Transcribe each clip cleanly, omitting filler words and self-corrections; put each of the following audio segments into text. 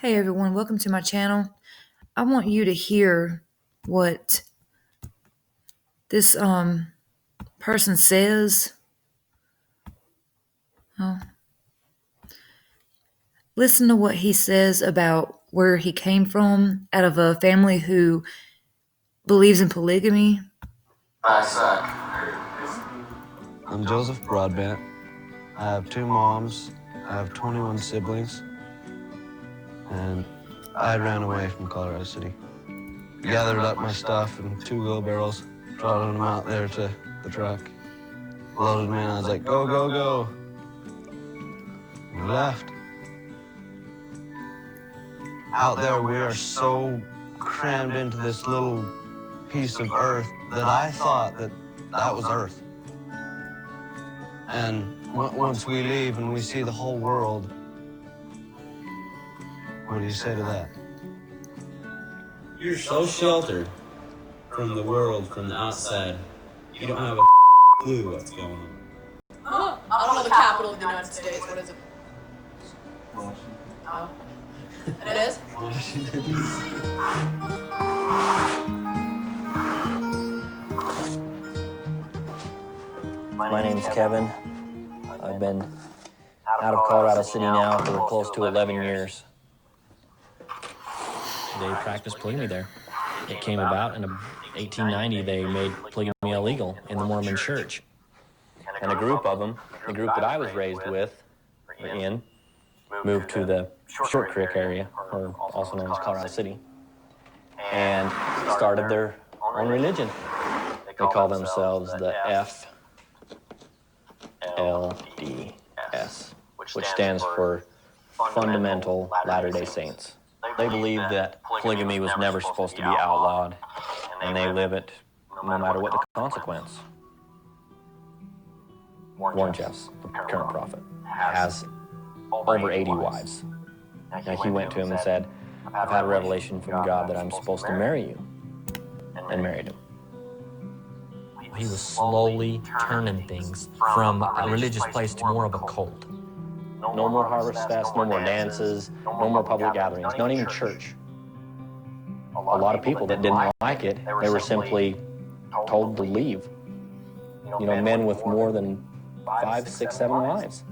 Hey everyone, welcome to my channel. I want you to hear what this person says. Oh, listen to what he says about where he came from out of a family who believes in polygamy. I suck. I'm Joseph Broadbent. I have two moms. I have 21 siblings. And I ran away from Colorado City. Gathered up my stuff in two wheelbarrows, trotted them out there to the truck, loaded them in. I was like, go, go, go. And we left. Out there, we are so crammed into this little piece of earth that I thought that was earth. And once we leave and we see the whole world, what do you say to that? You're so sheltered from the world, from the outside. You don't have a clue what's going on. I don't know the capital of the United States. What is it? Washington. Oh. It is? My name's Kevin. I've been out of Colorado City now for close to 11 years. They practice polygamy there. It came about in 1890. They made polygamy illegal in the Mormon church. And a group of them, the group that I was raised with, moved to the Short Creek area, or also known as Colorado City, and started their own religion. They call themselves the FLDS, which stands for Fundamental Latter-day Saints. They believe that polygamy was never supposed to be outlawed, and they live it no matter what the consequence. Warren Jeffs, the current prophet, has over 80 wives. Now, he went to him and said, I've had a revelation from God that I'm supposed to marry you, and married him. He was slowly turning things from a religious place to more of a cult. No more harvest fests, no more dances, no more public gatherings, not even church. A lot of people that didn't like it, they were simply told to leave. You know, men with more than 5, 6, 7 wives.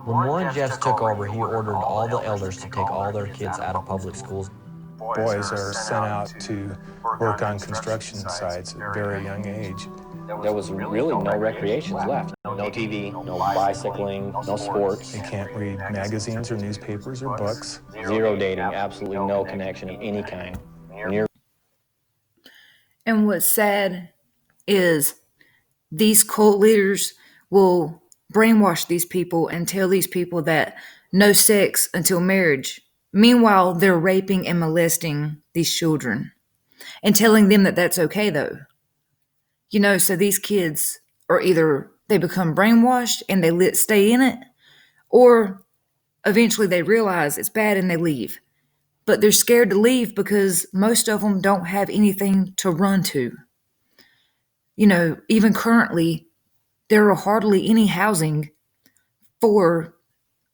When Warren Jeffs took over, he ordered all the elders to take all their kids out of public schools. Boys are sent out to work on construction sites at a very young age. There was really no recreations left. No TV, no bicycling, no sports. They can't read magazines or newspapers or books. Zero dating, absolutely no connection of any kind. And what's sad is these cult leaders will brainwash these people and tell these people that no sex until marriage. Meanwhile, they're raping and molesting these children and telling them that that's okay, though. You know, so these kids are either they become brainwashed and they stay in it, or eventually they realize it's bad and they leave. But they're scared to leave because most of them don't have anything to run to. You know, even currently, there are hardly any housing for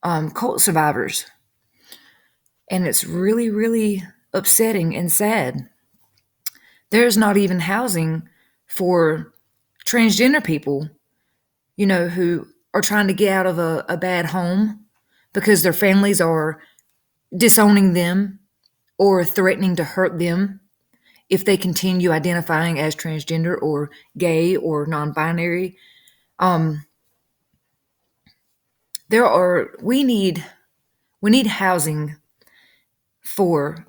cult survivors. And it's really, really upsetting and sad. There's not even housing for transgender people, you know, who are trying to get out of a bad home because their families are disowning them or threatening to hurt them if they continue identifying as transgender or gay or non-binary. We need housing for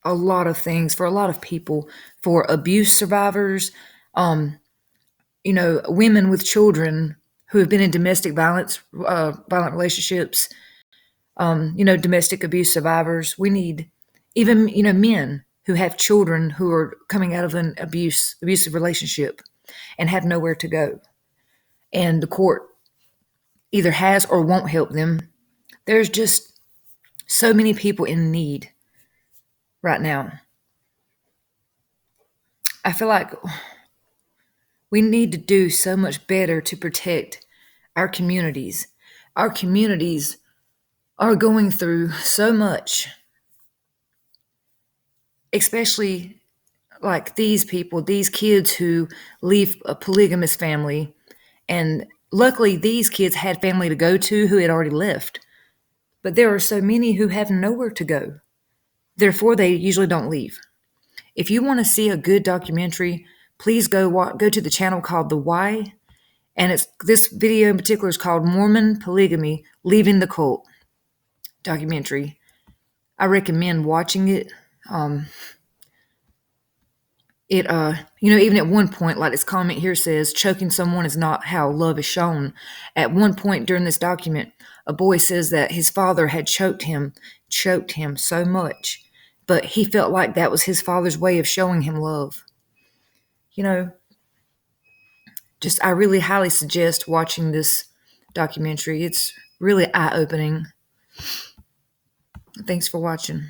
a lot of things, for a lot of people, for abuse survivors, you know, women with children who have been in domestic violent relationships, you know, domestic abuse survivors. We need even, you know, men who have children who are coming out of an abusive relationship and have nowhere to go. And the court either has or won't help them. There's just so many people in need right now. I feel like we need to do so much better to protect our communities. Our communities are going through so much, especially like these people, these kids who leave a polygamous family. And luckily, these kids had family to go to who had already left. But there are so many who have nowhere to go. Therefore, they usually don't leave. If you want to see a good documentary, please go to the channel called The Why. And this video in particular is called Mormon Polygamy Leaving the Cult documentary. I recommend watching it. Even at one point, like this comment here says, choking someone is not how love is shown. At one point during this document, a boy says that his father had choked him so much, but he felt like that was his father's way of showing him love. I really highly suggest watching this documentary. It's really eye-opening. Thanks for watching.